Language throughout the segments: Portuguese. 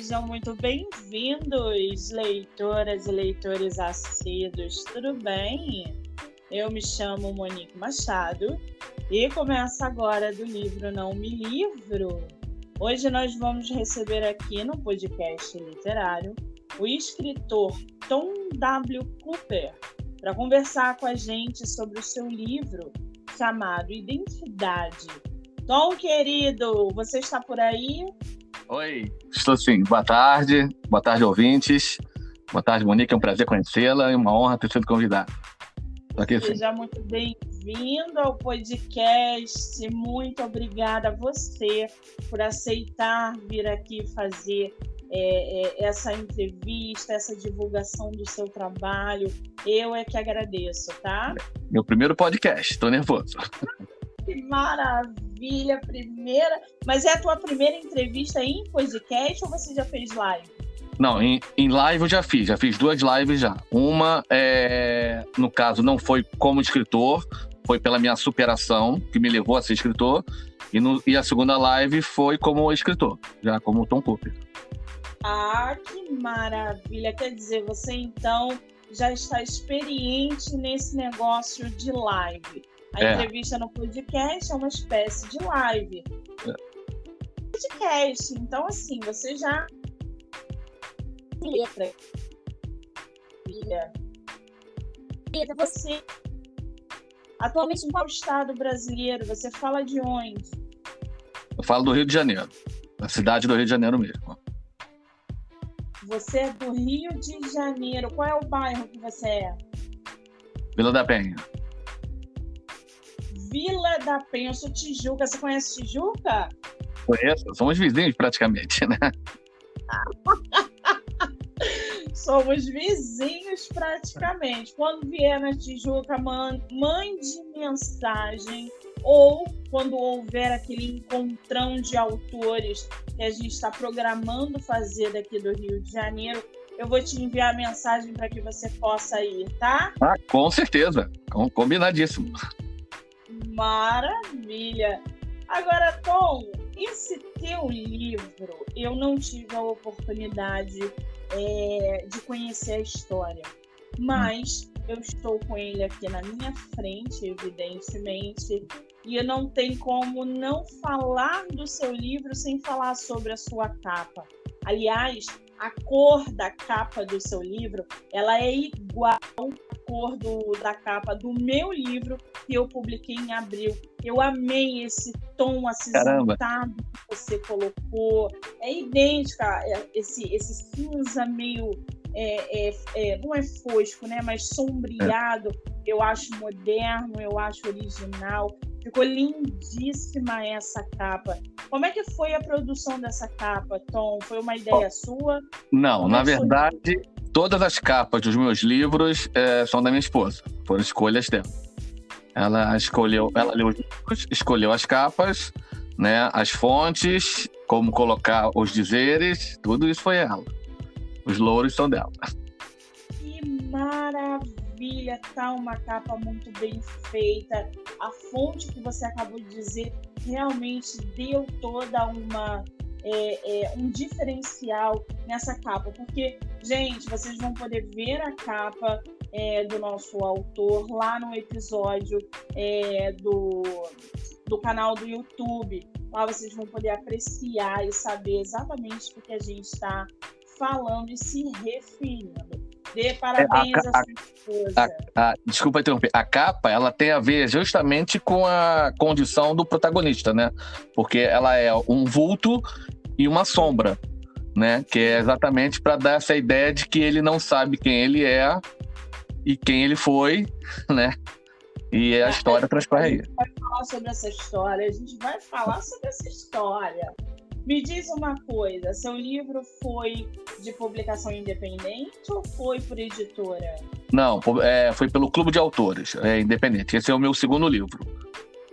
Sejam muito bem-vindos, leitoras e leitores assíduos, tudo bem? Eu me chamo Monique Machado e começo agora do livro Não Me Livro. Hoje nós vamos receber aqui no podcast literário o escritor Tom W. Cooper para conversar com a gente sobre o seu livro chamado Identidade. Tom, querido, você está por aí? Oi, estou sim. Boa tarde, ouvintes. Boa tarde, Monique, é um prazer conhecê-la e uma honra ter sido convidado. Seja muito bem-vindo ao podcast. Muito obrigada a você por aceitar vir aqui fazer essa entrevista, essa divulgação do seu trabalho. Eu é que agradeço, tá? Meu primeiro podcast, estou nervoso. Que maravilha, primeira. Mas é a tua primeira entrevista em podcast ou você já fez live? Não, em live eu já fiz 2 lives já. Uma, no caso, não foi como escritor, foi pela minha superação, que me levou a ser escritor, e a segunda live foi como escritor, já como Tom Cooper. Ah, que maravilha! Quer dizer, você então já está experiente nesse negócio de live. A entrevista no podcast é uma espécie de live. Podcast, então assim, você já... Letra. Você, atualmente em qual estado brasileiro? Você fala de onde? Eu falo do Rio de Janeiro, da cidade do Rio de Janeiro mesmo. Você é do Rio de Janeiro. Qual é o bairro que você é? Vila da Penha. Vila da Penha, eu sou Tijuca. Você conhece Tijuca? Conheço, somos vizinhos praticamente, né? Somos vizinhos praticamente. Quando vier na Tijuca, mande mensagem, ou quando houver aquele encontrão de autores que a gente está programando fazer daqui do Rio de Janeiro, eu vou te enviar mensagem para que você possa ir, tá? Ah, com certeza, combinadíssimo. Maravilha! Agora, Tom, esse teu livro, eu não tive a oportunidade de conhecer a história, mas eu estou com ele aqui na minha frente, evidentemente, e não tem como não falar do seu livro sem falar sobre a sua capa. Aliás, a cor da capa do seu livro, ela é igual à cor da capa do meu livro que eu publiquei em abril. Eu amei esse tom acinzentado que você colocou. É idêntica, esse cinza meio... não é fosco, né? Mas sombreado. Eu acho moderno, eu acho original. Ficou lindíssima essa capa. Como é que foi a produção dessa capa, Tom? Foi uma ideia sua? Não, na verdade, todas as capas dos meus livros são da minha esposa. Foram escolhas dela. Ela leu os livros, escolheu as capas, né, as fontes, como colocar os dizeres, tudo isso foi ela. Os louros são dela. Que maravilha! Tá uma capa muito bem feita. A fonte que você acabou de dizer realmente deu toda um diferencial nessa capa. Porque, gente, vocês vão poder ver a capa do nosso autor lá no episódio do canal do YouTube. Lá vocês vão poder apreciar e saber exatamente o que a gente está falando e se referindo. Dê parabéns à sua esposa. Desculpa interromper. A capa, ela tem a ver justamente com a condição do protagonista, né? Porque ela é um vulto e uma sombra, né? Que é exatamente para dar essa ideia de que ele não sabe quem ele é e quem ele foi, né? E a história transcorre aí. A gente vai falar sobre essa história. Me diz uma coisa, seu livro foi de publicação independente ou foi por editora? Não, foi pelo Clube de Autores, independente. Esse é o meu segundo livro.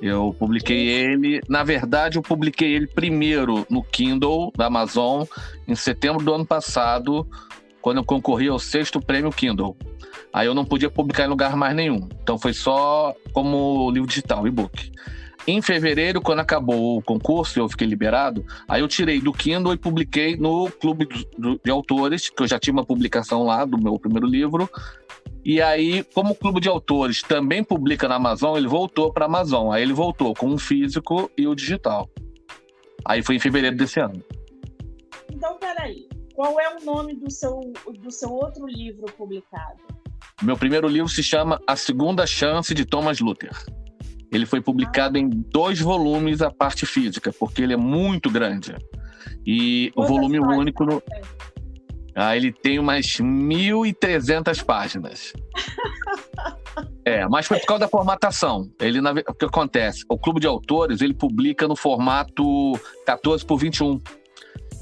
Eu publiquei ele, na verdade eu publiquei ele primeiro no Kindle da Amazon, em setembro do ano passado, quando eu concorri ao 6º prêmio Kindle. Aí eu não podia publicar em lugar mais nenhum, então foi só como livro digital, e-book. em fevereiro, quando acabou o concurso, eu fiquei liberado, aí eu tirei do Kindle e publiquei no Clube de Autores, que eu já tinha uma publicação lá do meu primeiro livro. E aí, como o Clube de Autores também publica na Amazon, ele voltou para a Amazon. Aí ele voltou com o físico e o digital. Aí foi em fevereiro desse ano. Então, peraí. Qual é o nome do seu outro livro publicado? Meu primeiro livro se chama A Segunda Chance, de Thomas Luther. Ele foi publicado em 2 volumes, a parte física, porque ele é muito grande. E o volume único... ele tem umas 1.300 páginas. Mas foi por causa da formatação. O que acontece? O Clube de Autores, ele publica no formato 14x21.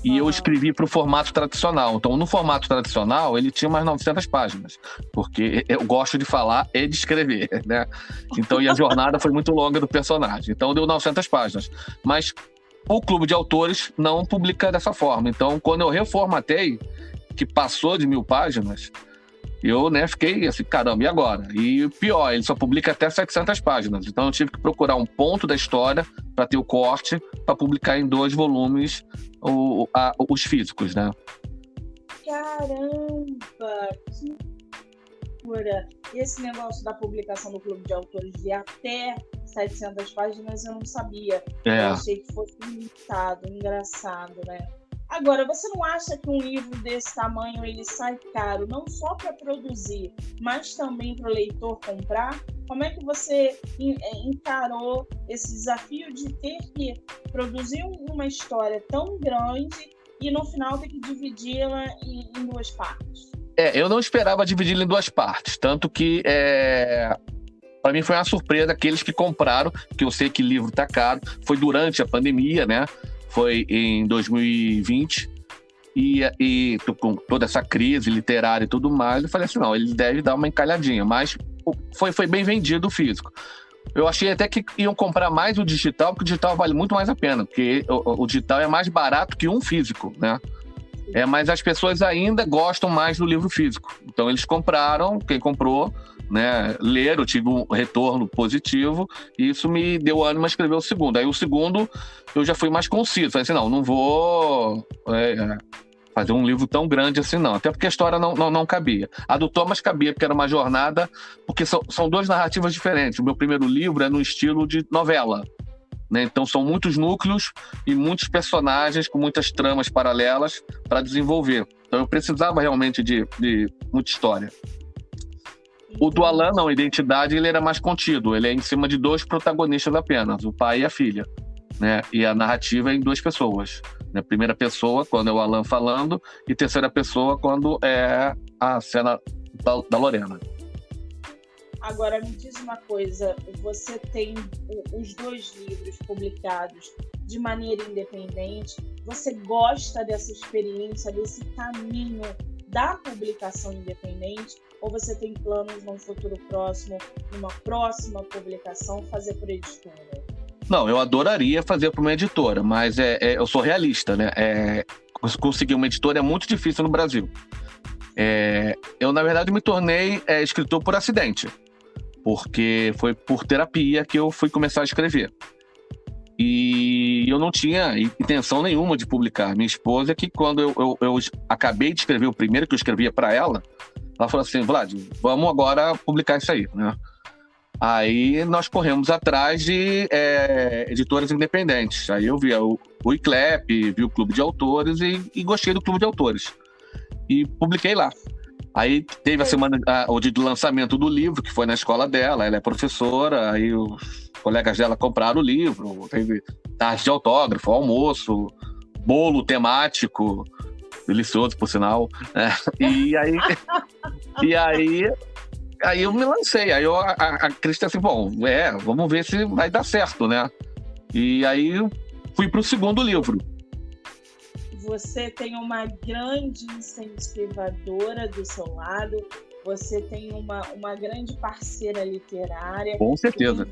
E eu escrevi para o formato tradicional. Então, no formato tradicional, ele tinha umas 900 páginas. Porque eu gosto de falar e de escrever, né? Então, e a jornada foi muito longa do personagem. Então, deu 900 páginas. Mas o Clube de Autores não publica dessa forma. Então, quando eu reformatei, que passou de 1.000 páginas, eu, fiquei assim, caramba, e agora? E pior, ele só publica até 700 páginas. Então eu tive que procurar um ponto da história para ter o corte, para publicar em 2 volumes os físicos, né? Caramba, que loucura! Esse negócio da publicação do Clube de Autores de até 700 páginas eu não sabia. Eu achei que fosse limitado, engraçado, né? Agora, você não acha que um livro desse tamanho ele sai caro, não só para produzir, mas também para o leitor comprar? Como é que você encarou esse desafio de ter que produzir uma história tão grande e no final ter que dividi-la em 2 partes? Eu não esperava dividi-la em 2 partes, tanto que para mim foi uma surpresa aqueles que compraram, que eu sei que livro está caro, foi durante a pandemia, né? Foi em 2020, e com toda essa crise literária e tudo mais, eu falei assim, não, ele deve dar uma encalhadinha, mas foi bem vendido o físico. Eu achei até que iam comprar mais o digital, porque o digital vale muito mais a pena, porque o digital é mais barato que um físico, né? Mas as pessoas ainda gostam mais do livro físico. Então eles compraram, quem comprou, né, leram, tive um retorno positivo, e isso me deu ânimo a escrever o segundo. Aí o segundo eu já fui mais conciso, falei assim, não vou fazer um livro tão grande assim não, até porque a história não cabia. A do Thomas cabia, porque era uma jornada, porque são 2 narrativas diferentes. O meu primeiro livro é no estilo de novela, né? Então são muitos núcleos e muitos personagens com muitas tramas paralelas para desenvolver. Então eu precisava realmente de muita história. O do Alan, não, a identidade ele era mais contido, ele é em cima de 2 protagonistas apenas, o pai e a filha, né? E a narrativa é em 2 pessoas, né? Primeira pessoa, quando é o Alan falando, e terceira pessoa, quando é a cena da Lorena. Agora, me diz uma coisa, você tem os 2 livros publicados de maneira independente, você gosta dessa experiência, desse caminho da publicação independente, ou você tem planos num futuro próximo, numa próxima publicação, fazer por editora? Não, eu adoraria fazer para uma editora, mas eu sou realista, né? Conseguir uma editora é muito difícil no Brasil. Eu, na verdade, me tornei escritor por acidente, porque foi por terapia que eu fui começar a escrever. E eu não tinha intenção nenhuma de publicar. Minha esposa, que quando eu acabei de escrever o primeiro que eu escrevia para ela falou assim, Vlad, vamos agora publicar isso aí, né? Aí nós corremos atrás de editoras independentes. Aí eu vi o ICLEP, vi o Clube de Autores e gostei do Clube de Autores. E publiquei lá. Aí teve a semana, o dia do lançamento do livro, que foi na escola dela, ela é professora, aí os colegas dela compraram o livro, teve tarde de autógrafo, almoço, bolo temático, delicioso, por sinal. E aí eu me lancei. Aí a Cris disse assim, bom, vamos ver se vai dar certo, né? E aí eu fui para o segundo livro. Você tem uma grande incentivadora do seu lado, você tem uma grande parceira literária. Com certeza.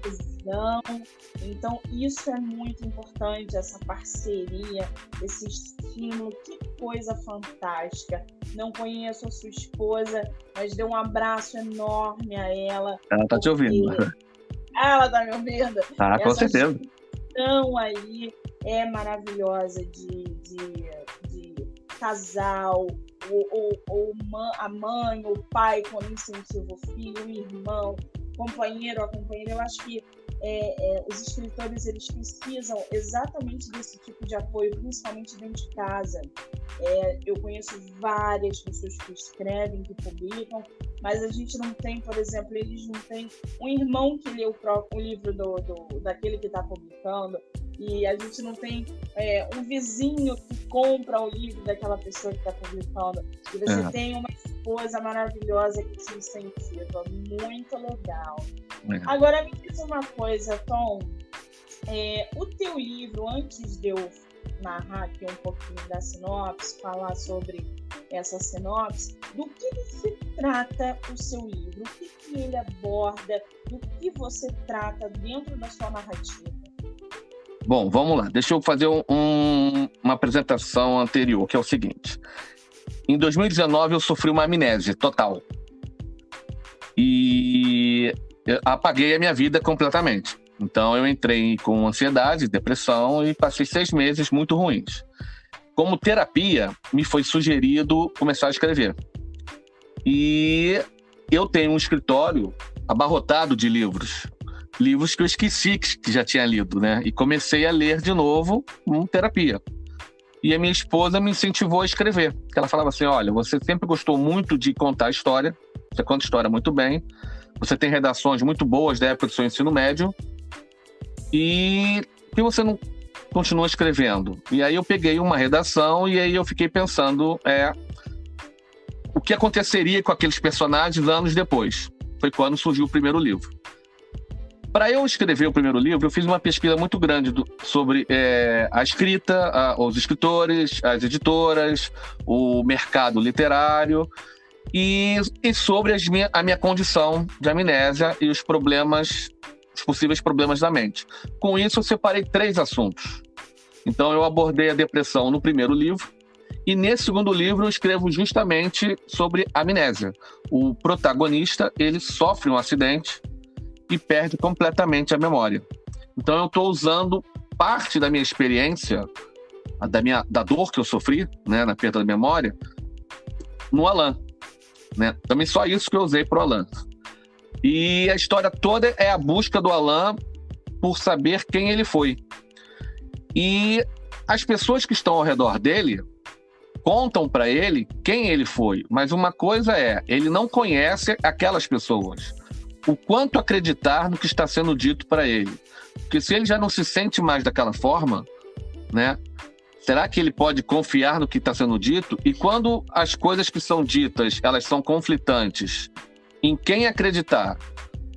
Então, isso é muito importante, essa parceria, esse estímulo. Que coisa fantástica. Não conheço a sua esposa, mas dei um abraço enorme a ela. Ela está te ouvindo. Ela tá me ouvindo? Ah, com Essa certeza. gestão aí é maravilhosa de casal, a mãe, o pai quando incentiva o filho, o irmão, companheiro, a companheira. Eu acho que os escritores eles precisam exatamente desse tipo de apoio, principalmente dentro de casa. Eu conheço várias pessoas que escrevem, que publicam, mas a gente não tem, por exemplo, eles não têm um irmão que lê o livro daquele que está publicando, e a gente não tem um vizinho que compra o livro daquela pessoa que está publicando, e você tem uma esposa maravilhosa que te incentiva. Muito legal. Agora me diz uma coisa, Tom, o teu livro, antes de eu narrar aqui um pouquinho da sinopse, falar sobre essa sinopse, do que se trata o seu livro? O que ele aborda? Do que você trata dentro da sua narrativa? Bom, vamos lá. Deixa eu fazer uma apresentação anterior, que é o seguinte. Em 2019, eu sofri uma amnésia total. E eu apaguei a minha vida completamente. Então, eu entrei com ansiedade, depressão e passei 6 meses muito ruins. Como terapia, me foi sugerido começar a escrever. E eu tenho um escritório abarrotado de livros que eu esqueci que já tinha lido, né? E comecei a ler de novo com terapia. E a minha esposa me incentivou a escrever. Ela falava assim, olha, você sempre gostou muito de contar história, você conta história muito bem, você tem redações muito boas da época do seu ensino médio, e por que você não continua escrevendo? E aí eu peguei uma redação e aí eu fiquei pensando o que aconteceria com aqueles personagens anos depois. Foi quando surgiu o primeiro livro. Para eu escrever o primeiro livro, eu fiz uma pesquisa muito grande sobre a escrita, os escritores, as editoras, o mercado literário e sobre a minha condição de amnésia e os possíveis problemas da mente. Com isso, eu separei 3 assuntos. Então, eu abordei a depressão no primeiro livro e nesse segundo livro eu escrevo justamente sobre amnésia. O protagonista, ele sofre um acidente e perde completamente a memória. Então eu estou usando parte da minha experiência, da dor que eu sofri, né, na perda da memória, no Alan. Né? Também só isso que eu usei para o Alan. E a história toda é a busca do Alan por saber quem ele foi. E as pessoas que estão ao redor dele contam para ele quem ele foi. Mas uma coisa ele não conhece aquelas pessoas. O quanto acreditar no que está sendo dito para ele. Porque se ele já não se sente mais daquela forma, né? Será que ele pode confiar no que está sendo dito? E quando as coisas que são ditas, elas são conflitantes, em quem acreditar?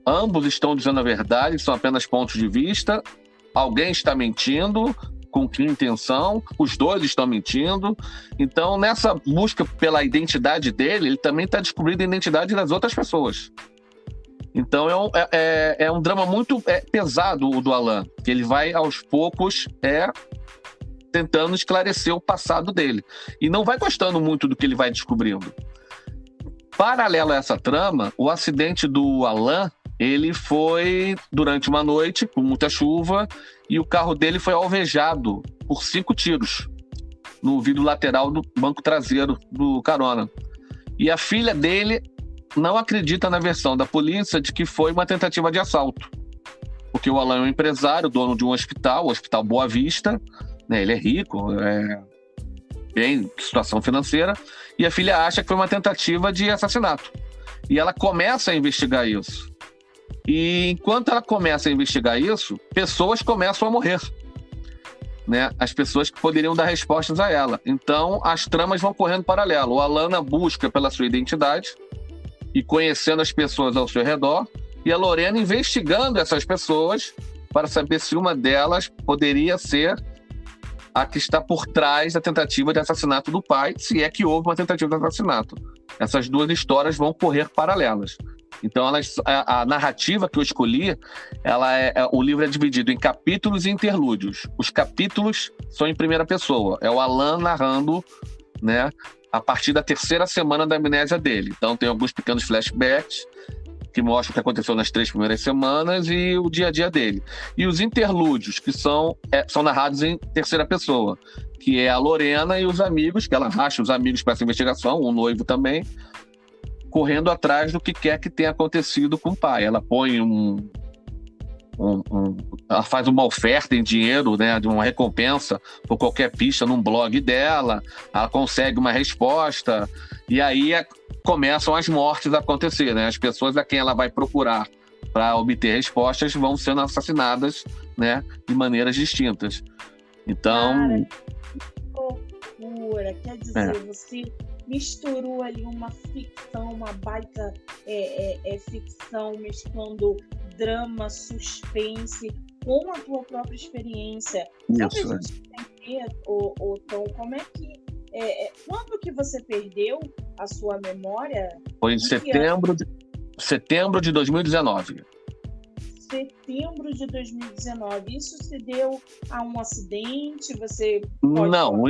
Ambos estão dizendo a verdade, são apenas pontos de vista, alguém está mentindo, com que intenção? Os dois estão mentindo. Então, nessa busca pela identidade dele, ele também está descobrindo a identidade das outras pessoas. Então é um drama muito pesado o do Alan, que ele vai aos poucos tentando esclarecer o passado dele. E não vai gostando muito do que ele vai descobrindo. Paralelo a essa trama, o acidente do Alan, ele foi durante uma noite, com muita chuva, e o carro dele foi alvejado por 5 tiros no vidro lateral do banco traseiro do carona. E a filha dele não acredita na versão da polícia de que foi uma tentativa de assalto. Porque o Alan é um empresário, dono de um hospital, o Hospital Boa Vista, né? Ele é rico, bem situação financeira, e a filha acha que foi uma tentativa de assassinato. E ela começa a investigar isso. E enquanto ela começa a investigar isso, pessoas começam a morrer. Né? As pessoas que poderiam dar respostas a ela. Então, as tramas vão correndo paralelo. O Alan busca pela sua identidade e conhecendo as pessoas ao seu redor, e a Lorena investigando essas pessoas para saber se uma delas poderia ser a que está por trás da tentativa de assassinato do pai, se é que houve uma tentativa de assassinato. Essas 2 histórias vão correr paralelas. Então, a narrativa que eu escolhi, o livro é dividido em capítulos e interlúdios. Os capítulos são em primeira pessoa. É o Alan narrando, né, a partir da 3ª semana da amnésia dele. Então, tem alguns pequenos flashbacks. que mostra o que aconteceu nas 3 primeiras semanas e o dia a dia dele. E os interlúdios, que são narrados em terceira pessoa, que é a Lorena e os amigos, que ela racha os amigos para essa investigação, o noivo também, correndo atrás do que quer que tenha acontecido com o pai. Ela põe ela faz uma oferta em dinheiro, né, de uma recompensa por qualquer pista num blog dela, ela consegue uma resposta, e aí começam as mortes a acontecer, né? As pessoas a quem ela vai procurar para obter respostas vão sendo assassinadas, né, de maneiras distintas. Então... Cara, que loucura! Quer dizer, você misturou ali uma ficção, uma baita ficção, mesclando drama, suspense, com a tua própria experiência. Só pra gente entender, Tom, como é que... quando que você perdeu a sua memória? Foi em setembro de 2019. Setembro de 2019. Isso se deu a um acidente? Você Não,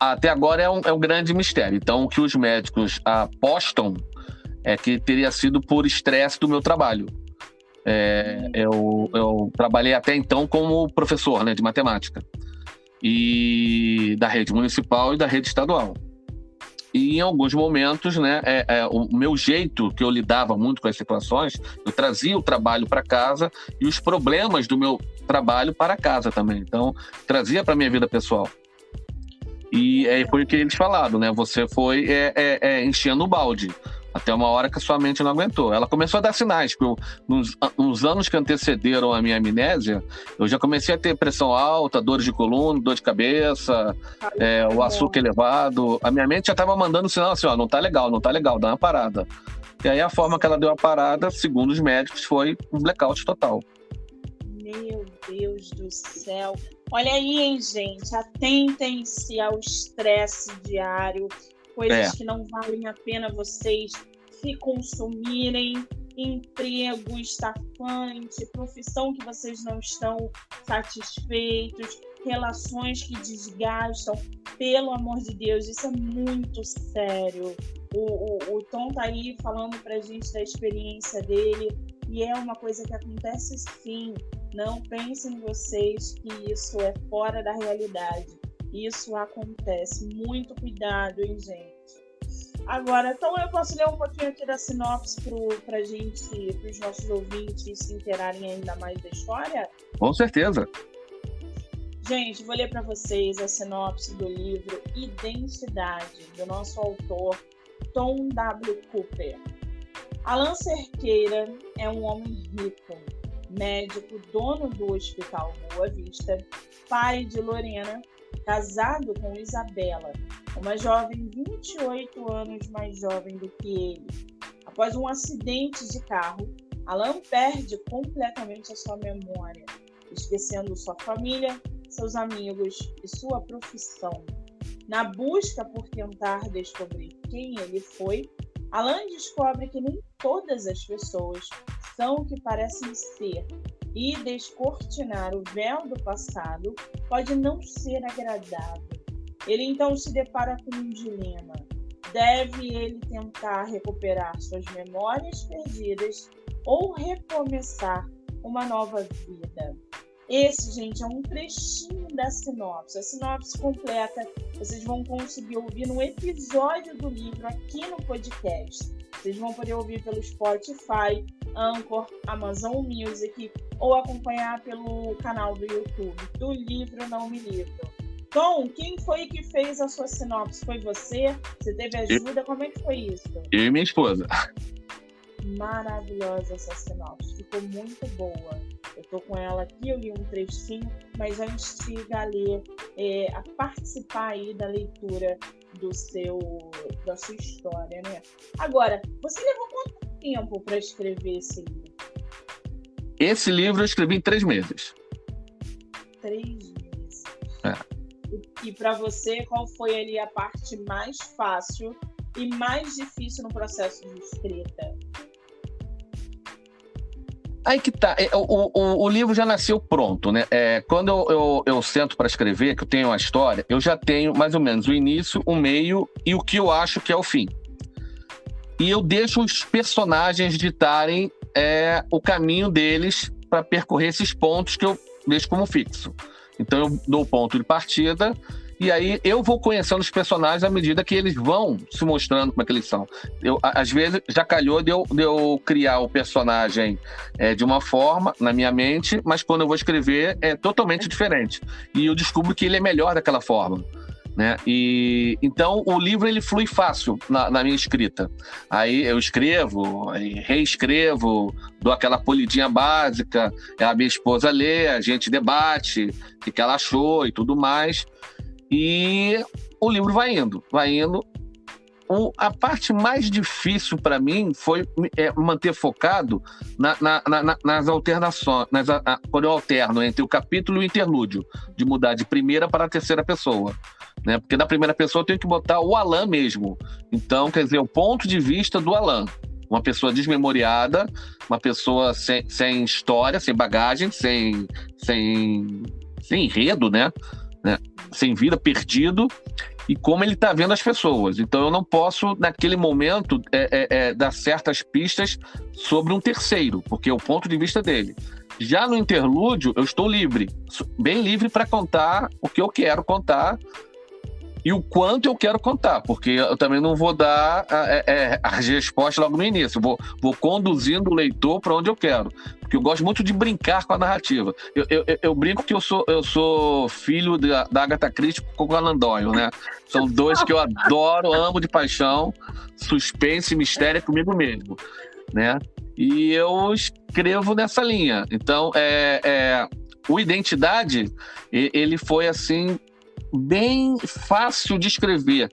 até agora é um grande mistério. Então, o que os médicos apostam é que teria sido por estresse do meu trabalho. Eu trabalhei até então como professor, né, de matemática, e da rede municipal e da rede estadual. E em alguns momentos, né, o meu jeito, que eu lidava muito com as situações, eu trazia o trabalho para casa e os problemas do meu trabalho para casa também. Então, trazia para minha vida pessoal. E foi o que eles falaram, né? Você foi enchendo o balde, até uma hora que a sua mente não aguentou. Ela começou a dar sinais, porque nos anos que antecederam a minha amnésia, eu já comecei a ter pressão alta, dores de coluna, dor de cabeça, o açúcar elevado. A minha mente já estava mandando sinal assim, ó, não tá legal, dá uma parada. E aí a forma que ela deu a parada, segundo os médicos, foi um blackout total. Meu Deus do céu. Olha aí, hein, gente? Atentem-se ao estresse diário, coisas que não valem a pena vocês se consumirem, emprego estafante, profissão que vocês não estão satisfeitos, relações que desgastam. Pelo amor de Deus, isso é muito sério. O Tom tá aí falando pra gente da experiência dele, e é uma coisa que acontece sim. Não pensem vocês que isso é fora da realidade. Isso acontece. Muito cuidado, hein, gente? Agora, então eu posso ler um pouquinho aqui da sinopse para os nossos ouvintes se inteirarem ainda mais da história? Com certeza. Gente, vou ler para vocês a sinopse do livro Identidade, do nosso autor, Tom W. Cooper. Alan Cerqueira é um homem rico, médico, dono do Hospital Boa Vista, pai de Lorena, casado com Isabela, uma jovem 28 anos mais jovem do que ele. Após um acidente de carro, Alan perde completamente a sua memória, esquecendo sua família, seus amigos e sua profissão. Na busca por tentar descobrir quem ele foi, Alan descobre que nem todas as pessoas são o que parecem ser, e descortinar o véu do passado pode não ser agradável. Ele então se depara com um dilema. Deve ele tentar recuperar suas memórias perdidas ou recomeçar uma nova vida? Esse, gente, é um trechinho da sinopse. A sinopse completa vocês vão conseguir ouvir no episódio do livro aqui no podcast. Vocês vão poder ouvir pelo Spotify, Anchor, Amazon Music ou acompanhar pelo canal do YouTube do Livro Não Me Livro. Tom, quem foi que fez a sua sinopse? Foi você? Você teve ajuda? Como é que foi isso? Eu e minha esposa. Maravilhosa essa sinopse, ficou muito boa. Eu tô com ela aqui, eu li um trechinho, mas já instiga a ler, a participar aí da leitura da sua história, né? Agora, você levou quanto tempo para escrever esse livro? Esse livro eu escrevi em 3 meses. 3 meses. E para você, qual foi ali a parte mais fácil e mais difícil no processo de escrita? Aí que tá, o livro já nasceu pronto, né? Quando eu sento para escrever, que eu tenho uma história, eu já tenho mais ou menos o início, o meio e o que eu acho que é o fim. e eu deixo os personagens ditarem o caminho deles para percorrer esses pontos que eu deixo como fixo. Então eu dou o ponto de partida e aí eu vou conhecendo os personagens à medida que eles vão se mostrando como é que eles são. Às vezes já calhou de eu criar o personagem de uma forma na minha mente, mas quando eu vou escrever é totalmente diferente. E eu descubro que ele é melhor daquela forma. Né? E então o livro ele flui fácil na minha escrita. Aí eu escrevo, aí reescrevo, dou aquela polidinha básica, a minha esposa lê, a gente debate o que ela achou e tudo mais. E o livro vai indo. A parte mais difícil para mim foi manter focado nas alternações, quando eu alterno entre o capítulo e o interlúdio, de mudar de primeira para a terceira pessoa. Né? Porque na primeira pessoa eu tenho que botar o Alan mesmo. Então, quer dizer, o ponto de vista do Alan. Uma pessoa desmemoriada, uma pessoa sem história, sem bagagem, sem enredo, né? Sem vida, perdido, e como ele está vendo as pessoas. Então eu não posso, naquele momento, dar certas pistas sobre um terceiro, porque é o ponto de vista dele. Já no interlúdio, eu estou livre, bem livre para contar o que eu quero contar e o quanto eu quero contar, porque eu também não vou dar as respostas logo no início, vou conduzindo o leitor para onde eu quero, porque eu gosto muito de brincar com a narrativa. Eu brinco que eu sou filho da Agatha Christie com o Conan Doyle, né? São dois que eu adoro, amo de paixão, suspense e mistério comigo mesmo, né? E eu escrevo nessa linha. Então, o Identidade, ele foi assim bem fácil de escrever.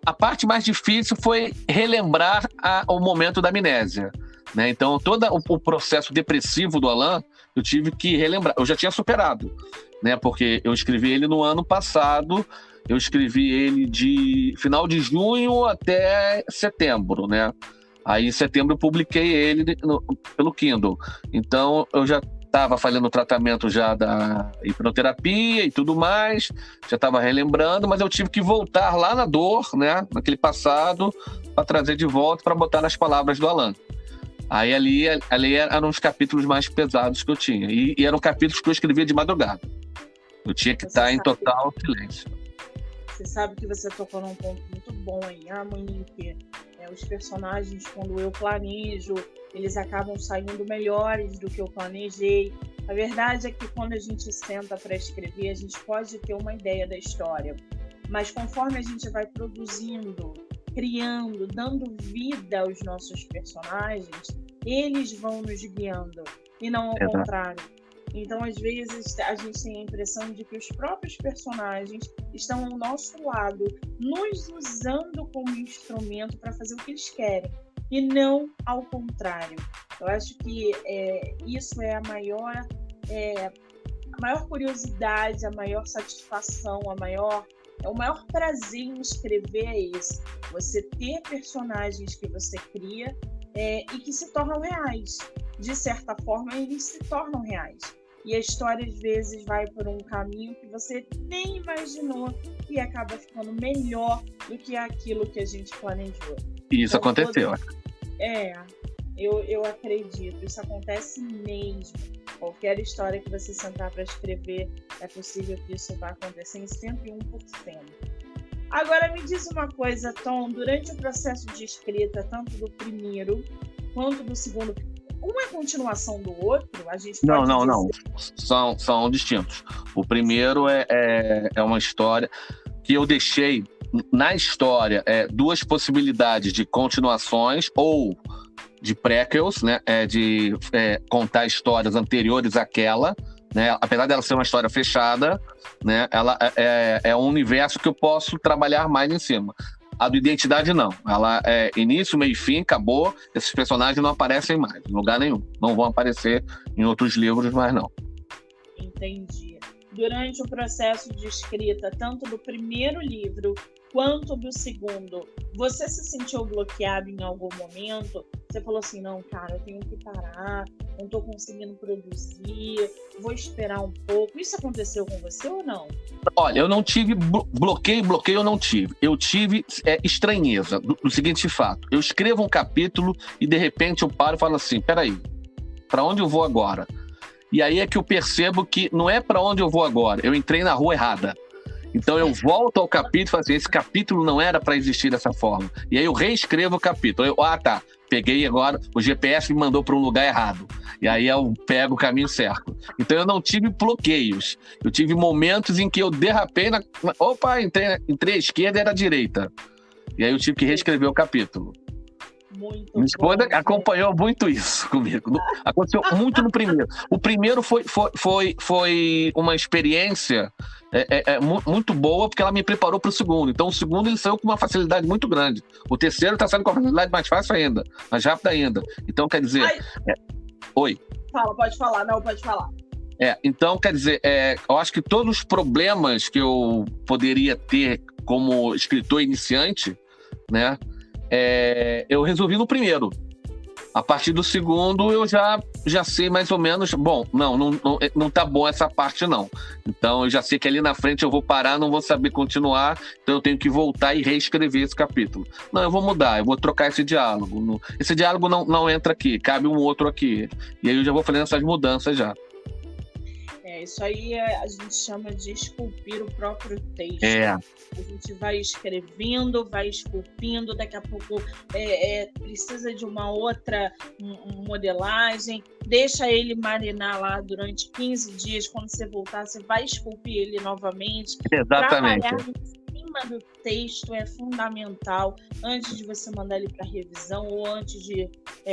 A parte mais difícil foi relembrar o momento da amnésia, né? Então, todo o processo depressivo do Alan, eu tive que relembrar. Eu já tinha superado, né? Porque eu escrevi ele no ano passado, eu escrevi ele de final de junho até setembro, né? Aí, em setembro, eu publiquei ele pelo Kindle. Então, eu já estava fazendo o tratamento já da hipnoterapia e tudo mais, já estava relembrando, mas eu tive que voltar lá na dor, né, naquele passado, para trazer de volta, para botar nas palavras do Alan. Aí ali eram os capítulos mais pesados que eu tinha, e eram capítulos que eu escrevia de madrugada. Eu tinha que estar em total silêncio. Você sabe que você tocou num ponto muito bom aí, Monique. Os personagens, quando eu planejo, eles acabam saindo melhores do que eu planejei. A verdade é que quando a gente senta para escrever, a gente pode ter uma ideia da história, mas conforme a gente vai produzindo, criando, dando vida aos nossos personagens, eles vão nos guiando, e não ao contrário. Então, às vezes, a gente tem a impressão de que os próprios personagens estão ao nosso lado, nos usando como instrumento para fazer o que eles querem, e não ao contrário. Eu acho que isso é a maior curiosidade, a maior satisfação, o maior prazer em escrever é esse. Você ter personagens que você cria e que se tornam reais. De certa forma, eles se tornam reais. E a história, às vezes, vai por um caminho que você nem imaginou e acaba ficando melhor do que aquilo que a gente planejou. Isso então, aconteceu. Eu acredito. Isso acontece mesmo. Qualquer história que você sentar para escrever, é possível que isso vá acontecer em 101%. Agora, me diz uma coisa, Tom. Durante o processo de escrita, tanto do primeiro quanto do segundo, um é continuação do outro? A gente pode não. São distintos. O primeiro é uma história que eu deixei na história duas possibilidades de continuações ou de prequels, né? De contar histórias anteriores àquela, né? Apesar dela ser uma história fechada, né? Ela é um universo que eu posso trabalhar mais em cima. A do Identidade, não. Ela é início, meio e fim, acabou. Esses personagens não aparecem mais, em lugar nenhum. Não vão aparecer em outros livros, mas não. Entendi. Durante o processo de escrita, tanto do primeiro livro quanto do segundo, você se sentiu bloqueado em algum momento? Você falou assim, não, cara, eu tenho que parar, não estou conseguindo produzir, vou esperar um pouco. Isso aconteceu com você ou não? Olha, eu não tive bloqueio eu não tive. Eu tive estranheza do seguinte fato. Eu escrevo um capítulo e de repente eu paro e falo assim, peraí, para onde eu vou agora? E aí é que eu percebo que não é para onde eu vou agora, eu entrei na rua errada. Então eu volto ao capítulo e falo assim, esse capítulo não era para existir dessa forma. E aí eu reescrevo o capítulo. Tá, peguei agora, o GPS me mandou para um lugar errado. E aí eu pego o caminho certo. Então eu não tive bloqueios. Eu tive momentos em que eu derrapei entrei à esquerda e era à direita. E aí eu tive que reescrever o capítulo. Muito Minha esposa bom, acompanhou muito isso comigo. Aconteceu muito no primeiro. O primeiro foi uma experiência muito boa, porque ela me preparou para o segundo. Então, o segundo ele saiu com uma facilidade muito grande. O terceiro está saindo com uma facilidade mais fácil ainda, mais rápida ainda. Então, quer dizer... Oi. Fala, pode falar. Não, pode falar. Então, quer dizer, eu acho que todos os problemas que eu poderia ter como escritor iniciante, né? Eu resolvi no primeiro. A partir do segundo eu já sei mais ou menos, bom, não tá bom essa parte não. Então eu já sei que ali na frente eu vou parar, não vou saber continuar, então eu tenho que voltar e reescrever esse capítulo. Não, eu vou mudar, eu vou trocar esse diálogo. Esse diálogo não entra aqui, cabe um outro aqui. E aí eu já vou fazendo essas mudanças já. Isso aí a gente chama de esculpir o próprio texto. A gente vai escrevendo, vai esculpindo, daqui a pouco precisa de uma outra modelagem, deixa ele marinar lá durante 15 dias, quando você voltar, você vai esculpir ele novamente. Exatamente. Trabalhar em cima do texto é fundamental antes de você mandar ele para revisão ou antes de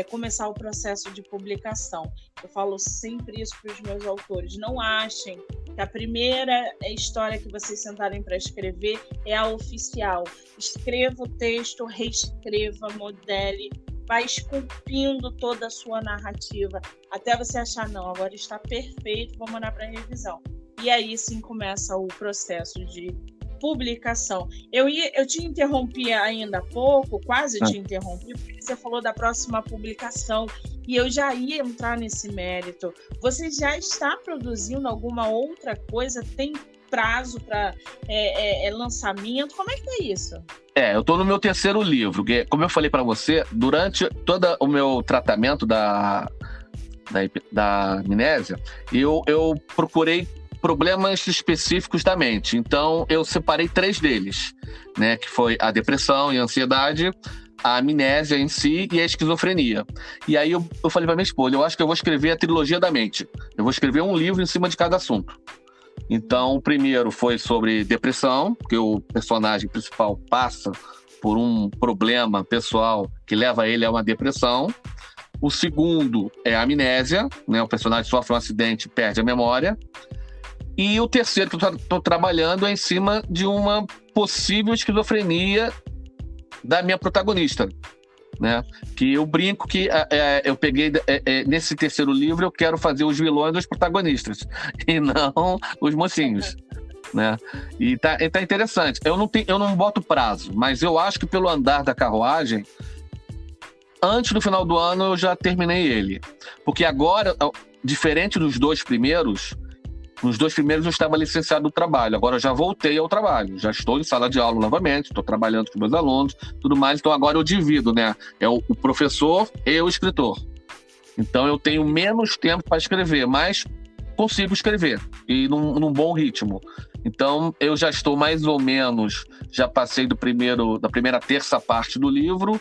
começar o processo de publicação. Eu falo sempre isso para os meus autores. Não achem que a primeira história que vocês sentarem para escrever é a oficial. Escreva o texto, reescreva, modele, vai esculpindo toda a sua narrativa até você achar, não, agora está perfeito, vou mandar para revisão. E aí sim começa o processo de publicação. Eu te interrompi ainda há pouco, quase te interrompi, porque você falou da próxima publicação e eu já ia entrar nesse mérito. Você já está produzindo alguma outra coisa? Tem prazo para lançamento? Como é que é isso? Eu estou no meu terceiro livro, que, como eu falei para você, durante todo o meu tratamento da amnésia, eu procurei problemas específicos da mente. Então, eu separei 3 deles, né? Que foi a depressão e a ansiedade, a amnésia em si e a esquizofrenia. E aí eu falei para minha esposa, eu acho que eu vou escrever a trilogia da mente. Eu vou escrever um livro em cima de cada assunto. Então, o primeiro foi sobre depressão, porque o personagem principal passa por um problema pessoal que leva ele a uma depressão. O segundo é a amnésia, né? O personagem sofre um acidente e perde a memória. E o terceiro que eu estou trabalhando é em cima de uma possível esquizofrenia da minha protagonista, né? Que eu brinco que eu peguei nesse terceiro livro, eu quero fazer os vilões dos protagonistas e não os mocinhos, né? E tá interessante. Eu não boto prazo, mas eu acho que pelo andar da carruagem, antes do final do ano eu já terminei ele, porque agora, diferente dos 2 primeiros. Nos 2 primeiros eu estava licenciado do trabalho, agora eu já voltei ao trabalho, já estou em sala de aula novamente, estou trabalhando com meus alunos, tudo mais, então agora eu divido, né? É o professor e o escritor. Então eu tenho menos tempo para escrever, mas consigo escrever, e num bom ritmo. Então eu já estou mais ou menos, já passei da primeira terça parte do livro,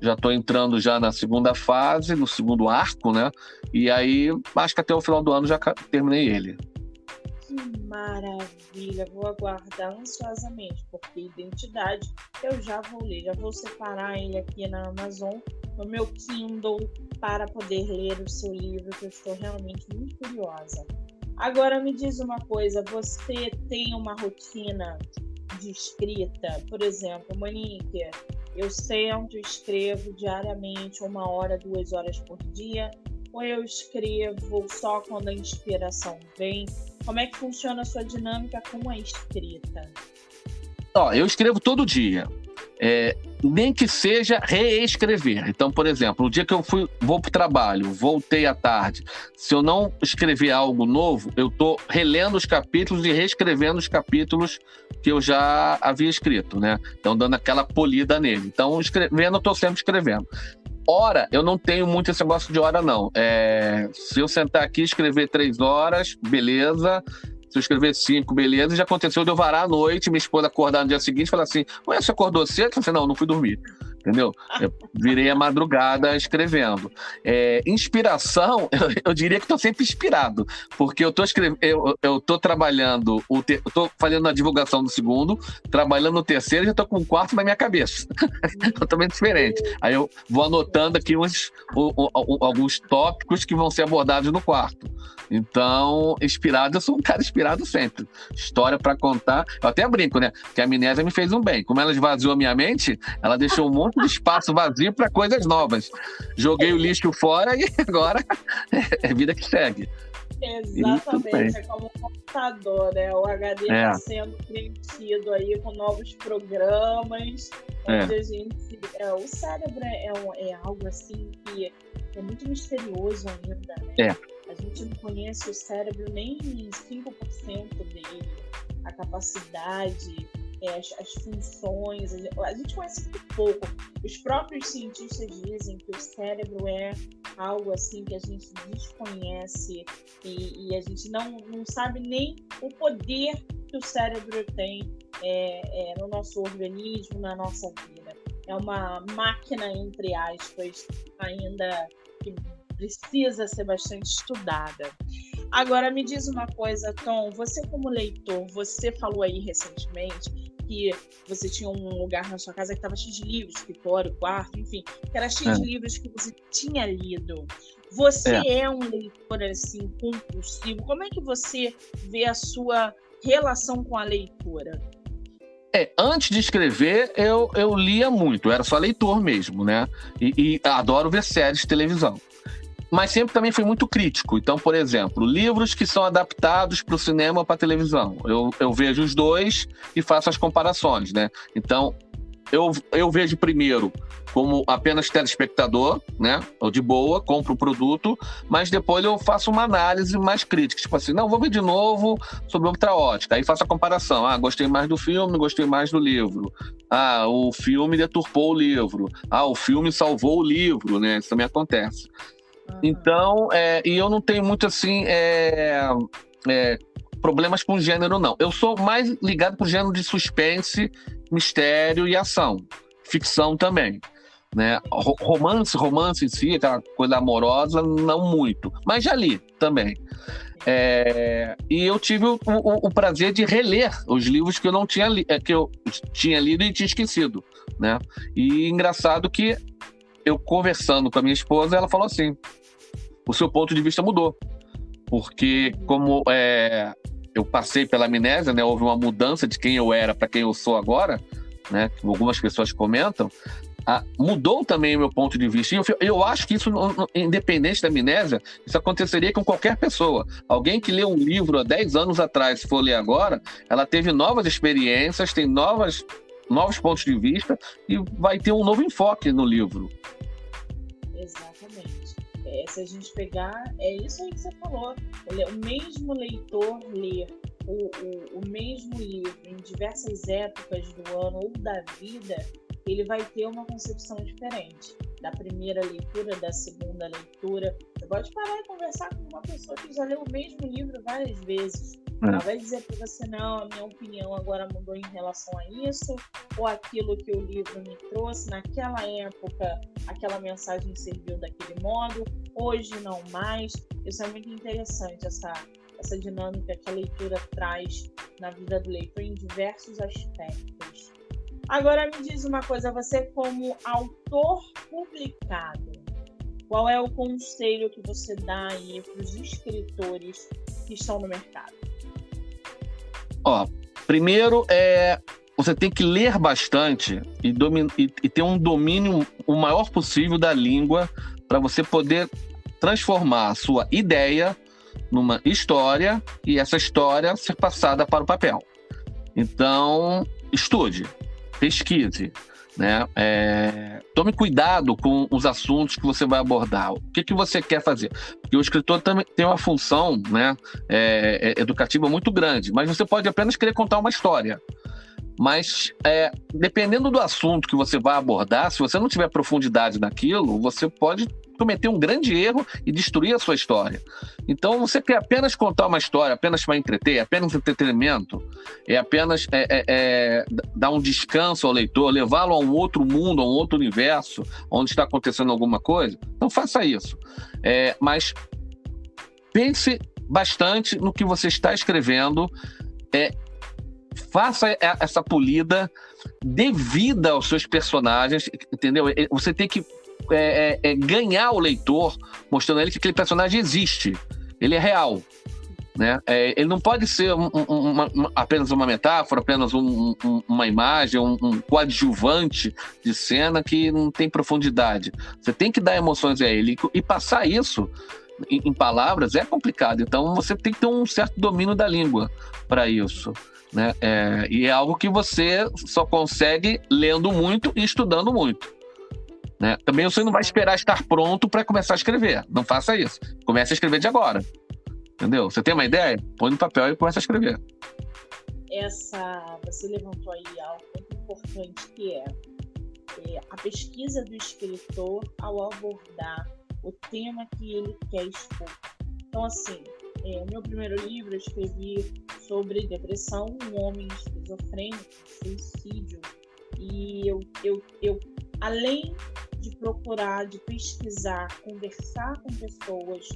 já estou entrando já na segunda fase, no segundo arco, né? E aí, acho que até o final do ano já terminei ele. Que maravilha! Vou aguardar ansiosamente, porque identidade eu já vou ler, já vou separar ele aqui na Amazon, no meu Kindle, para poder ler o seu livro, que eu estou realmente muito curiosa. Agora me diz uma coisa, você tem uma rotina de escrita? Por exemplo, Monique, eu sento e escrevo diariamente 1 hora, 2 horas por dia, ou eu escrevo só quando a inspiração vem? Como é que funciona a sua dinâmica com a escrita? Eu escrevo todo dia. nem que seja reescrever. Então, por exemplo, o dia que eu vou para o trabalho, voltei à tarde, se eu não escrever algo novo, eu estou relendo os capítulos e reescrevendo os capítulos que eu já havia escrito, né? Então, dando aquela polida nele. Então, escrevendo, eu estou sempre escrevendo. Hora, eu não tenho muito esse negócio de hora, não. Se eu sentar aqui e escrever 3 horas, beleza. Se eu escrever 5, beleza. Já aconteceu de eu varar à noite, minha esposa acordar no dia seguinte e falar assim: ué, você acordou cedo? Eu falei assim: não fui dormir. Entendeu? Eu virei a madrugada escrevendo. Inspiração, eu diria que estou sempre inspirado, porque eu estou trabalhando, estou fazendo a divulgação do segundo, trabalhando no terceiro e já estou com o quarto na minha cabeça. Totalmente diferente. Aí eu vou anotando aqui alguns tópicos que vão ser abordados no quarto. Então, inspirado, eu sou um cara inspirado sempre. História para contar. Eu até brinco, né? Que a amnésia me fez um bem. Como ela esvaziou a minha mente, ela deixou um monte de espaço vazio para coisas novas. Joguei o lixo fora e agora é vida que segue. Exatamente, é como um computador, né? O HD está sendo preenchido aí com novos programas, onde a gente... o cérebro é algo assim que é muito misterioso ainda, né? A gente não conhece o cérebro nem 5% dele, a capacidade, as funções, a gente conhece muito pouco. Os próprios cientistas dizem que o cérebro é algo assim que a gente desconhece e a gente não sabe nem o poder que o cérebro tem no nosso organismo, na nossa vida. É uma máquina, entre aspas, ainda que precisa ser bastante estudada. Agora, me diz uma coisa, Tom, você como leitor, você falou aí recentemente que você tinha um lugar na sua casa que estava cheio de livros, escritório, quarto, enfim, que era cheio de livros que você tinha lido. Você é um leitor, assim, compulsivo? Como é que você vê a sua relação com a leitura? Antes de escrever, eu lia muito, eu era só leitor mesmo, né? E adoro ver séries de televisão. Mas sempre também fui muito crítico. Então, por exemplo, livros que são adaptados para o cinema ou para a televisão. Eu vejo os dois e faço as comparações, né? Então, eu vejo primeiro como apenas telespectador, né? Ou de boa, compro o produto, mas depois eu faço uma análise mais crítica. Tipo assim, não, vou ver de novo sobre outra ótica. Aí faço a comparação. Gostei mais do filme, gostei mais do livro. O filme deturpou o livro. O filme salvou o livro, né? Isso também acontece. Então, e eu não tenho muito assim problemas com gênero, não. Eu sou mais ligado pro gênero de suspense, mistério e ação. Ficção também, né? Romance em si, aquela coisa amorosa, não muito. Mas já li também. E eu tive o prazer de reler os livros que eu não tinha que eu tinha lido e tinha esquecido, né? E engraçado que eu conversando com a minha esposa, ela falou assim: o seu ponto de vista mudou. Porque como eu passei pela amnésia, né, houve uma mudança de quem eu era para quem eu sou agora, né, que algumas pessoas comentam, mudou também o meu ponto de vista. E eu acho que isso, independente da amnésia, isso aconteceria com qualquer pessoa. Alguém que leu um livro há 10 anos atrás, se for ler agora, ela teve novas experiências, tem novos pontos de vista e vai ter um novo enfoque no livro. Exatamente. Se a gente pegar, é isso aí que você falou. O mesmo leitor ler o mesmo livro em diversas épocas do ano ou da vida, ele vai ter uma concepção diferente. Da primeira leitura, da segunda leitura. Você pode parar e conversar com uma pessoa que já leu o mesmo livro várias vezes. Ela vai dizer para você: não, a minha opinião agora mudou em relação a isso, ou aquilo que o livro me trouxe, naquela época, aquela mensagem serviu daquele modo, hoje não mais. Isso é muito interessante, essa dinâmica que a leitura traz na vida do leitor em diversos aspectos. Agora me diz uma coisa, você como autor publicado, qual é o conselho que você dá aí para os escritores que estão no mercado? Primeiro você tem que ler bastante e ter um domínio o maior possível da língua para você poder transformar a sua ideia numa história e essa história ser passada para o papel. Então, estude, pesquise, né? Tome cuidado com os assuntos que você vai abordar. O que você quer fazer? Porque o escritor também tem uma função, né, educativa muito grande, mas você pode apenas querer contar uma história. Mas, dependendo do assunto que você vai abordar, se você não tiver profundidade naquilo, você pode cometer um grande erro e destruir a sua história. Então, você quer apenas contar uma história, apenas para entreter, apenas entretenimento, apenas dar um descanso ao leitor, levá-lo a um outro mundo, a um outro universo, onde está acontecendo alguma coisa, então faça isso. Mas pense bastante no que você está escrevendo, faça essa polida, dê vida aos seus personagens, entendeu? Você tem que ganhar o leitor, mostrando a ele que aquele personagem existe, ele é real, né? Ele não pode ser apenas uma metáfora, apenas uma imagem, um coadjuvante de cena que não tem profundidade. Você tem que dar emoções a ele, e passar isso em palavras é complicado, então você tem que ter um certo domínio da língua para isso, né? E é algo que você só consegue lendo muito e estudando muito, né? Também você não vai esperar estar pronto para começar a escrever, não faça isso, comece a escrever de agora, entendeu? Você tem uma ideia? Põe no papel e começa a escrever. Você levantou aí algo muito importante, que é a pesquisa do escritor ao abordar o tema que ele quer expor. Então, assim, o meu primeiro livro eu escrevi sobre depressão, um homem esquizofrênico, suicídio, e eu além de procurar, de pesquisar, conversar com pessoas,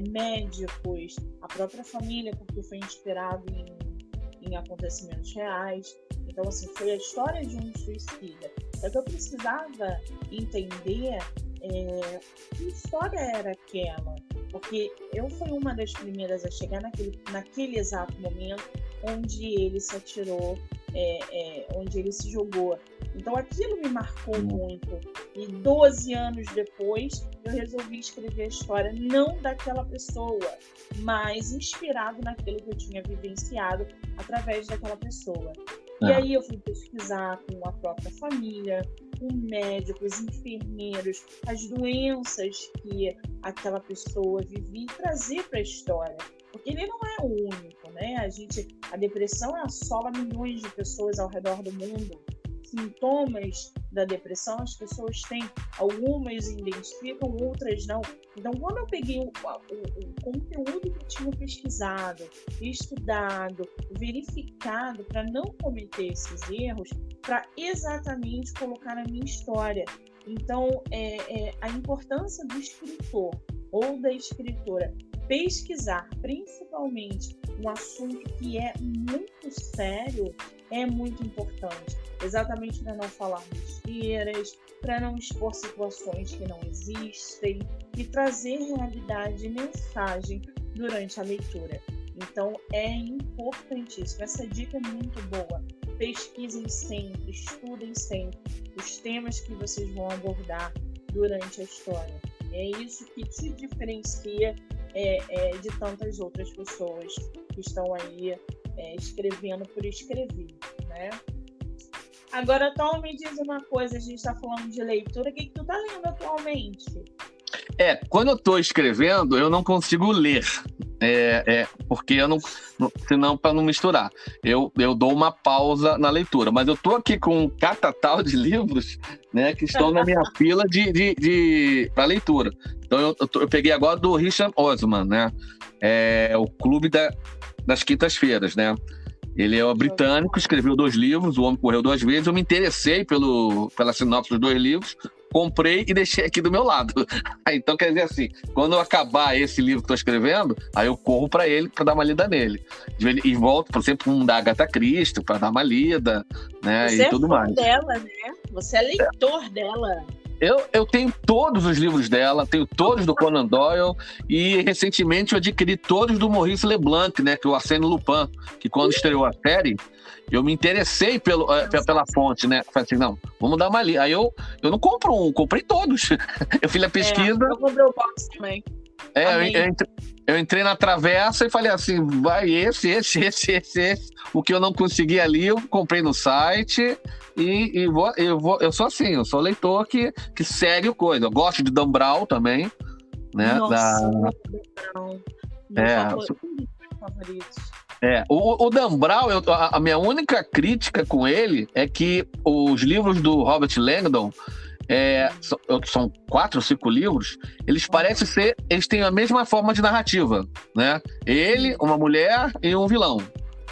médicos, a própria família, porque foi inspirado em acontecimentos reais. Então, assim, foi a história de um suicida. Só que eu precisava entender que história era aquela, porque eu fui uma das primeiras a chegar naquele exato momento onde ele se atirou, onde ele se jogou. Então aquilo me marcou muito, e 12 anos depois eu resolvi escrever a história não daquela pessoa, mas inspirado naquilo que eu tinha vivenciado através daquela pessoa. E aí eu fui pesquisar com a própria família, com médicos, enfermeiros, as doenças que aquela pessoa vivia, e trazer para a história. Porque ele não é o único, né? A depressão assola milhões de pessoas ao redor do mundo. Sintomas da depressão as pessoas têm, algumas identificam, outras não. Então, quando eu peguei o conteúdo que eu tinha pesquisado, estudado, verificado, para não cometer esses erros, para exatamente colocar na minha história. Então, a importância do escritor ou da escritora pesquisar, principalmente um assunto que é muito sério, é muito importante. Exatamente para não falar besteiras, para não expor situações que não existem, e trazer realidade e mensagem durante a leitura. Então, é importantíssimo. Essa dica é muito boa. Pesquisem sempre, estudem sempre os temas que vocês vão abordar durante a história. É isso que te diferencia de tantas outras pessoas que estão aí escrevendo por escrever, né? Agora, Tom, me diz uma coisa, a gente está falando de leitura, o que tu tá lendo atualmente? Quando eu estou escrevendo, eu não consigo ler, porque eu não, senão para não misturar, eu dou uma pausa na leitura, mas eu estou aqui com um catatal de livros, né, que estão na minha fila para leitura. Então eu peguei agora do Richard Osman, né, o Clube das Quintas-Feiras, né. Ele é britânico, escreveu 2 livros, O Homem que Correu 2 Vezes. Eu me interessei pela sinopse dos 2 livros, comprei e deixei aqui do meu lado. Então, quer dizer assim, quando eu acabar esse livro que estou escrevendo, aí eu corro para ele para dar uma lida nele. E volto, por exemplo, um da Agatha Christie para dar uma lida, né? Você e tudo mais. Você é fã dela, né? Você é leitor dela. Eu tenho todos os livros dela, tenho todos do Conan Doyle, e recentemente eu adquiri todos do Maurice Leblanc, né, que é o Arsène Lupin, que quando estreou a série, eu me interessei pela fonte, né? Falei assim, não, vamos dar uma lida. Aí eu não compro um, comprei todos. Eu fiz a pesquisa. Eu comprei o box também. Eu entrei na travessa e falei assim, vai esse. O que eu não consegui ali, eu comprei no site eu sou assim, eu sou leitor que segue o coisa. Eu gosto de Dan Brown também, né? Nossa, Dan Brown. Meu favorito. O Dan Brown, a minha única crítica com ele é que os livros do Robert Langdon, são 4 ou 5 livros, eles parecem ser, eles têm a mesma forma de narrativa, né? Ele, uma mulher e um vilão.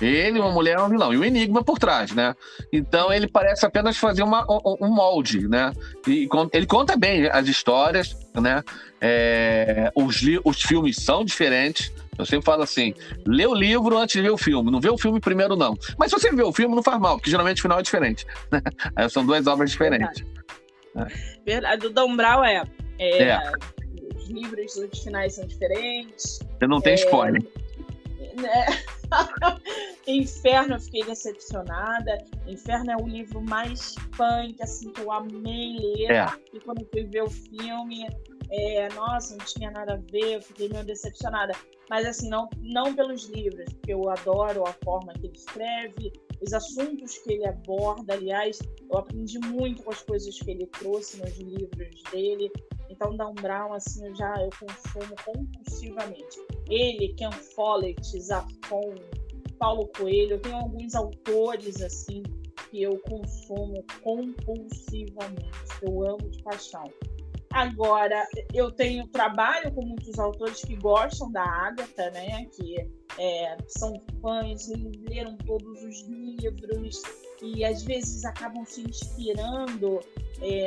Ele, uma mulher e um vilão. E o enigma por trás, né? Então ele parece apenas fazer um molde, né? E ele conta bem as histórias, né? Os filmes são diferentes. Eu sempre falo assim, lê o livro antes de ver o filme. Não vê o filme primeiro, não. Mas se você vê o filme, não faz mal, porque geralmente o final é diferente. Aí são 2 obras diferentes. Verdade. O Dan Brown os livros, os finais são diferentes. Você não tem spoiler. Inferno, eu fiquei decepcionada. Inferno é o livro mais punk, assim, que eu amei ler. E quando eu fui ver o filme, nossa, não tinha nada a ver, eu fiquei meio decepcionada. Mas assim, não pelos livros, porque eu adoro a forma que ele escreve, os assuntos que ele aborda. Aliás, eu aprendi muito com as coisas que ele trouxe nos livros dele. Então, Dan Brown, assim, eu consumo compulsivamente. Ele, Ken Follett, Zafon, Paulo Coelho, eu tenho alguns autores, assim, que eu consumo compulsivamente, que eu amo de paixão. Agora, eu trabalho com muitos autores que gostam da Agatha, né? Que são fãs, leram todos os livros e às vezes acabam se inspirando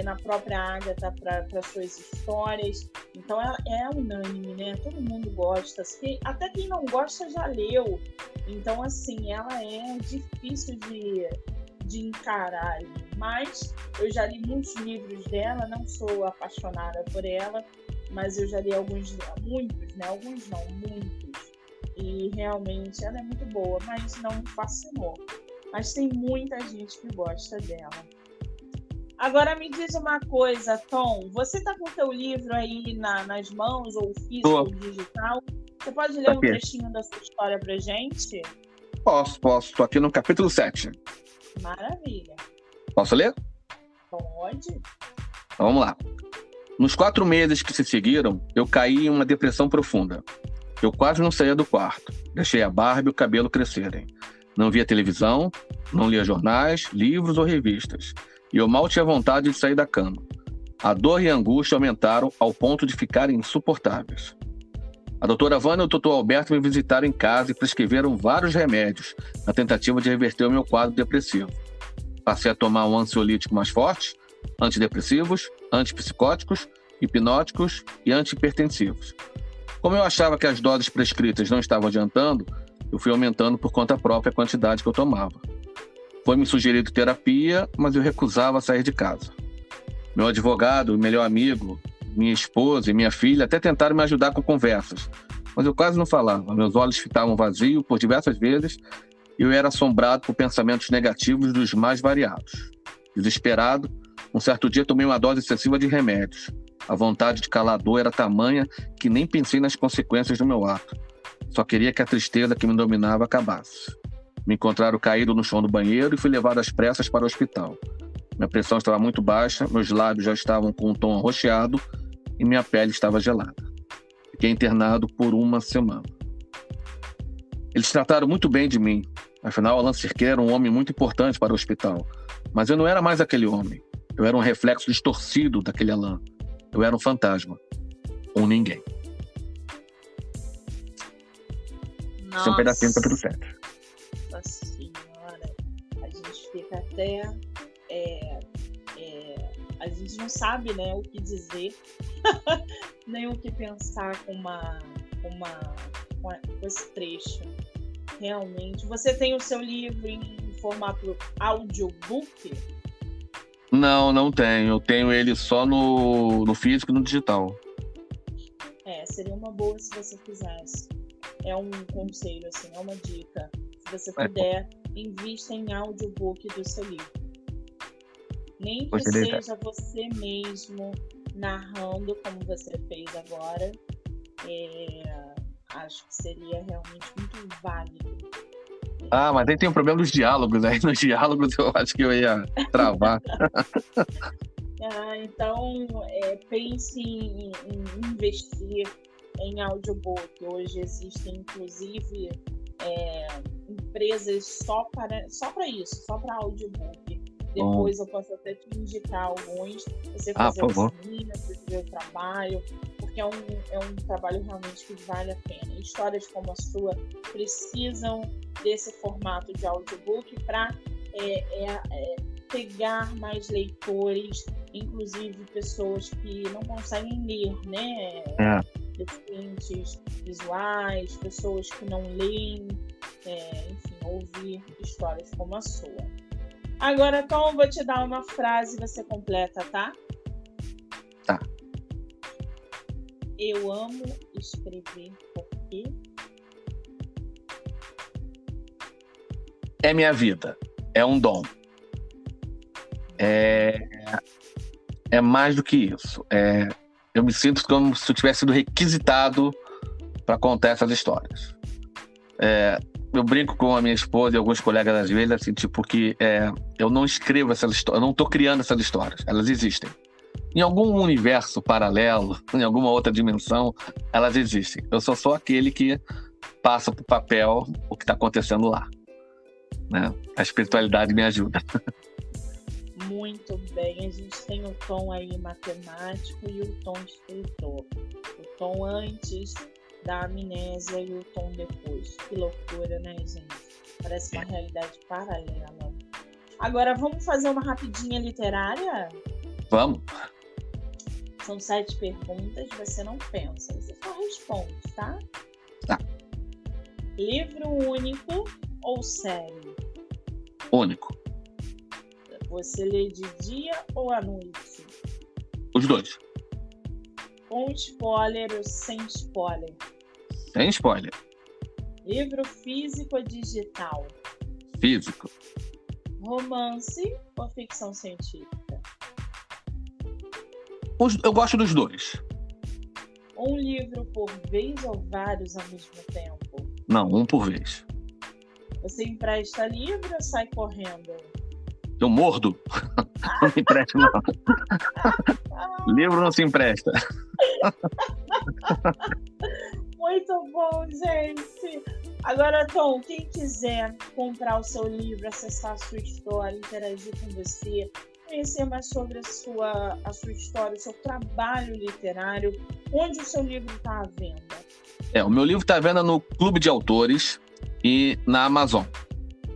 na própria Agatha para suas histórias. Então é unânime, né? Todo mundo gosta. Até quem não gosta já leu. Então, assim, ela é difícil de encarar. Mas eu já li muitos livros dela, não sou apaixonada por ela, mas eu já li muitos, né? Alguns não, muitos. E realmente ela é muito boa, mas não me fascinou. Mas tem muita gente que gosta dela. Agora me diz uma coisa, Tom, você tá com o teu livro aí nas mãos, ou físico ou digital? Você pode ler um trechinho da sua história pra gente? Posso. Estou aqui no capítulo 7. Maravilha. Posso ler? Pode. Então, vamos lá. Nos 4 meses que se seguiram, eu caí em uma depressão profunda. Eu quase não saía do quarto. Deixei a barba e o cabelo crescerem. Não via televisão, não lia jornais, livros ou revistas. E eu mal tinha vontade de sair da cama. A dor e a angústia aumentaram ao ponto de ficarem insuportáveis. A doutora Vânia e o doutor Alberto me visitaram em casa e prescreveram vários remédios na tentativa de reverter o meu quadro depressivo. Passei a tomar um ansiolítico mais forte, antidepressivos, antipsicóticos, hipnóticos e antihipertensivos. Como eu achava que as doses prescritas não estavam adiantando, eu fui aumentando por conta própria a quantidade que eu tomava. Foi-me sugerido terapia, mas eu recusava sair de casa. Meu advogado, melhor amigo, minha esposa e minha filha até tentaram me ajudar com conversas, mas eu quase não falava. Meus olhos ficavam vazios por diversas vezes e eu era assombrado por pensamentos negativos dos mais variados. Desesperado, um certo dia tomei uma dose excessiva de remédios. A vontade de calar a dor era tamanha que nem pensei nas consequências do meu ato. Só queria que a tristeza que me dominava acabasse. Me encontraram caído no chão do banheiro e fui levado às pressas para o hospital. Minha pressão estava muito baixa, meus lábios já estavam com um tom arroxeado e minha pele estava gelada. Fiquei internado por 1 semana. Eles trataram muito bem de mim. Afinal, Alan Cerqueira era um homem muito importante para o hospital. Mas eu não era mais aquele homem. Eu era um reflexo distorcido daquele Alan. Eu era um fantasma. Um ninguém. Nossa. Esse é um pedacinho do capítulo 7. Nossa senhora. A gente fica até... a gente não sabe, né, o que dizer, nem o que pensar com esse trecho. Realmente. Você tem o seu livro em formato audiobook? Não tenho. Eu tenho ele só no físico e no digital. Seria uma boa se você fizesse. É um conselho, assim, é uma dica. Se você puder, invista em audiobook do seu livro. Nem que seja você mesmo narrando, como você fez agora, Acho que seria realmente muito válido. Mas aí tem um problema dos diálogos. Aí nos diálogos eu acho que eu ia travar. Então, pense em investir em audiobook. Hoje existem, inclusive, empresas só para isso, só para audiobook. Depois eu posso até te indicar alguns, você fazer orçamentos, ver o trabalho, porque é um trabalho realmente que vale a pena. Histórias como a sua precisam desse formato de audiobook para pegar mais leitores, inclusive pessoas que não conseguem ler, né? Deficientes visuais, pessoas que não leem, enfim, ouvir histórias como a sua. Agora, Tom, vou te dar uma frase e você completa, tá? Tá. Eu amo escrever porque... É minha vida. É um dom. É mais do que isso. Eu me sinto como se eu tivesse sido requisitado para contar essas histórias. Eu brinco com a minha esposa e alguns colegas às vezes, assim, tipo, que eu não escrevo essas histórias, eu não estou criando essas histórias, elas existem. Em algum universo paralelo, em alguma outra dimensão, elas existem. Eu sou só aquele que passa para o papel o que está acontecendo lá. Né? A espiritualidade me ajuda. Muito bem, a gente tem o Tom aí matemático e o Tom escritor. O Tom antes da amnésia e o Tom depois. Que loucura, né, gente? Parece uma realidade paralela. Agora, vamos fazer uma rapidinha literária? Vamos. São 7 perguntas, você não pensa, você só responde, tá? Tá. Livro único ou série? Único. Você lê de dia ou à noite? Os dois. Com spoiler ou sem spoiler? Sem spoiler. Livro físico ou digital? Físico. Romance ou ficção científica? Eu gosto dos dois. Um livro por vez ou vários ao mesmo tempo? Não, um por vez. Você empresta livro ou sai correndo? Eu mordo. Não me empresta, não. Livro não se empresta. Muito bom, gente. Agora, Tom, quem quiser comprar o seu livro, acessar a sua história, interagir com você, conhecer mais sobre a sua história, o seu trabalho literário, onde o seu livro está à venda? O meu livro está à venda no Clube de Autores e na Amazon,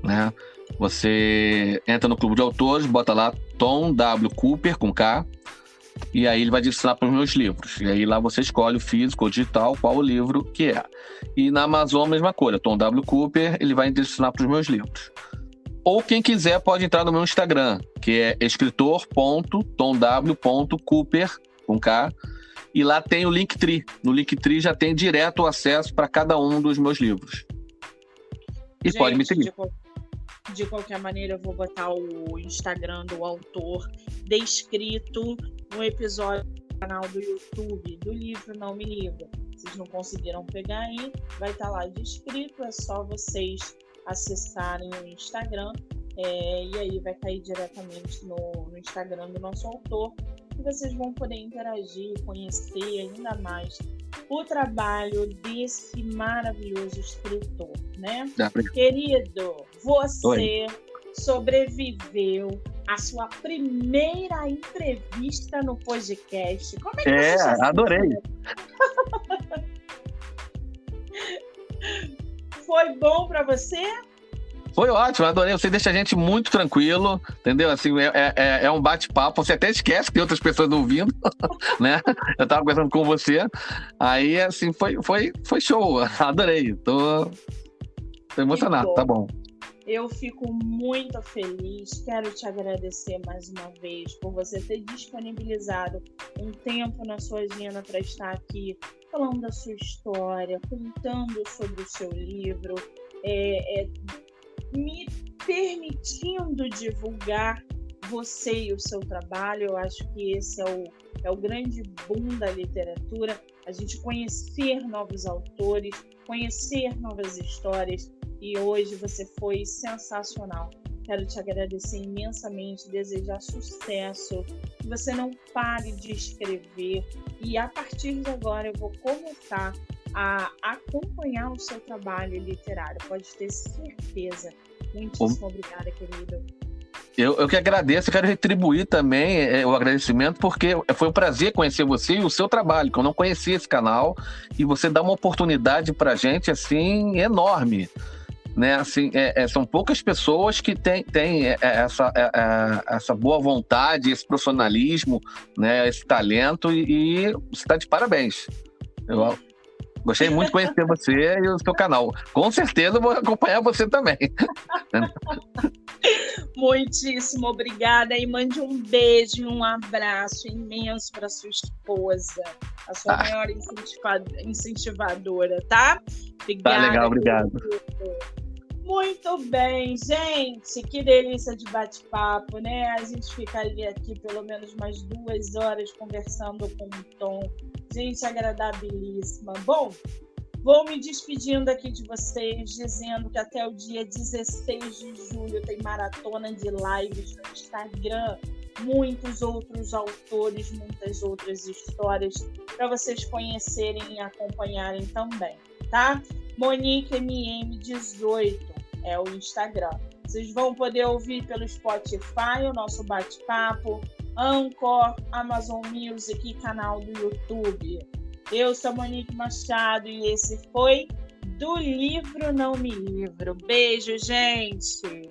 né? Você entra no Clube de Autores, bota lá Tom W. Cooper, com K, e aí ele vai direcionar para os meus livros. E aí lá você escolhe o físico ou digital, qual o livro que é. E na Amazon, a mesma coisa. Tom W. Cooper, ele vai direcionar para os meus livros. Ou quem quiser pode entrar no meu Instagram, que é escritor.tomw.cooper, com K, e lá tem o Linktree. No Linktree já tem direto acesso para cada um dos meus livros. E gente, pode me seguir. De qualquer maneira, eu vou botar o Instagram do autor descrito no episódio do canal do YouTube do livro Não Me Livra. Vocês não conseguiram pegar aí, vai estar lá descrito, é só vocês acessarem o Instagram e aí vai cair diretamente no Instagram do nosso autor e vocês vão poder interagir, conhecer ainda mais o trabalho desse maravilhoso escritor, né? Querido, você sobreviveu à sua primeira entrevista no podcast. Como é que você adorei. Foi bom para você? Foi ótimo, adorei. Você deixa a gente muito tranquilo, entendeu? Assim, é um bate-papo. Você até esquece que tem outras pessoas ouvindo, né? Eu tava conversando com você. Aí, assim, foi show. Adorei. Tô emocionado, tá bom. Eu fico muito feliz. Quero te agradecer mais uma vez por você ter disponibilizado um tempo na sua agenda para estar aqui falando da sua história, contando sobre o seu livro, me permitindo divulgar você e o seu trabalho. Eu acho que esse é o grande boom da literatura, a gente conhecer novos autores, conhecer novas histórias, e hoje você foi sensacional. Quero te agradecer imensamente, desejar sucesso, que você não pare de escrever, e a partir de agora eu vou começar a acompanhar o seu trabalho literário, pode ter certeza. Muitíssimo obrigada, querido. Eu que agradeço, eu quero retribuir também o agradecimento, porque foi um prazer conhecer você e o seu trabalho, que eu não conhecia esse canal, e você dá uma oportunidade pra gente, assim, enorme, né? Assim, são poucas pessoas que têm essa boa vontade, esse profissionalismo, né? Esse talento, e você está de parabéns. Eu gostei muito de conhecer você e o seu canal. Com certeza eu vou acompanhar você também. Muitíssimo obrigada, e mande um beijo e um abraço imenso para sua esposa, a sua maior incentivadora, tá? Obrigada. Tá legal, obrigado. Muito bem, gente, que delícia de bate-papo, né? A gente ficaria aqui pelo menos mais 2 horas conversando com o Tom. Gente agradabilíssima. Bom, vou me despedindo aqui de vocês, dizendo que até o dia 16 de julho tem maratona de lives no Instagram, muitos outros autores, muitas outras histórias para vocês conhecerem e acompanharem também, tá? Monique MM18 é o Instagram. Vocês vão poder ouvir pelo Spotify o nosso bate-papo, Anchor, Amazon Music e canal do YouTube. Eu sou Monique Machado e esse foi Do Livro Não Me Livro. Beijo, gente!